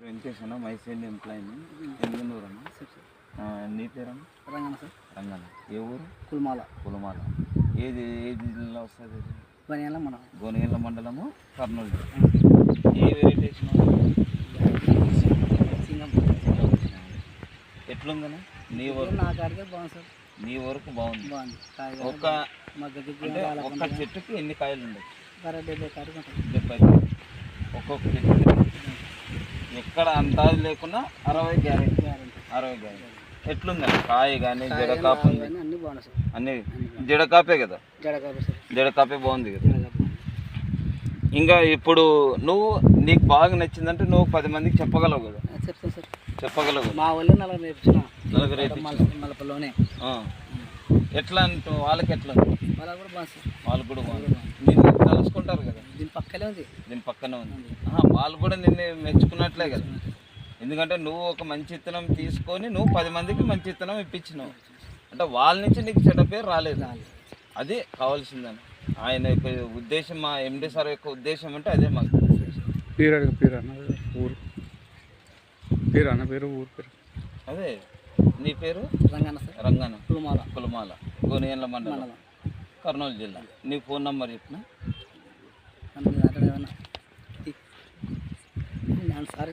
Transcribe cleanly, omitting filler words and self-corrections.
వెంకటేశ్వర మైసెండ్ ఎంప్లాయీని ఎనిమిదినూరు అన్న. నీ పేరన్నా? రంగన్న సార్. రంగన్న. ఏ ఊరు? కులమాల. కులమాల. ఏది జిల్లా వస్తుంది? గోనెగండ్ల మండలము, కర్నూలు. ఏ వెరిటేషన్ ఎట్లుందన్నా నీ వరకు? నా కాడికే బాగుంది సార్. నీ వరకు బాగుంది. ఒక్క చెట్టుకి ఎన్ని కాయలు ఉండవు? 70 కాయలు ఉంటాయి. 70. ఒక్కొక్క చెట్టుకి ఎక్కడ అందాజు లేకున్నా 60 గ్యారెంటీ. 60 గ్యారెంటీ. ఎట్లుందండి కాయ కానీ జడకాపు? అన్ని బాగున్నాయి సార్. అన్ని జడకాపే కదా? జడకాపే సార్. జడకాపే బాగుంది కదా. ఇంకా ఇప్పుడు నీకు బాగా నచ్చిందంటే నువ్వు 10 మందికి చెప్పగలవు కదా? చెప్తాను సార్. చెప్పగలవు. మా వాళ్ళు 4 నేర్పించిన. 4 నేర్పించిన. మలపల్లోనే. ఎట్లా అంటూ వాళ్ళకి ఎట్లా? వాళ్ళకు కూడా బాగుంది సార్. వాళ్ళు కూడా బాగుంది. మీరు కలుసుకుంటారు కదా? దీని పక్కనే ఉంది. దీని పక్కనే ఉంది. వాళ్ళు కూడా నిన్ను మెచ్చుకున్నట్లే కదా? ఎందుకంటే నువ్వు ఒక మంచి విత్తనం తీసుకొని నువ్వు 10 మందికి మంచి విత్తనం ఇప్పించినావు అంటే వాళ్ళ నుంచి నీకు చెడ్డ పేరు రాలేదు. అది కావాల్సిందని ఆయన యొక్క ఉద్దేశం, మా ఎండి సార్ యొక్క ఉద్దేశం అంటే అదే. మాకు అదే. నీ పేరు? రంగన్న సార్. రంగన్న. కులమాల. గోనెగండ్ల మండలం, కర్నూలు జిల్లా. నీ ఫోన్ నంబర్ చెప్పిన? సార్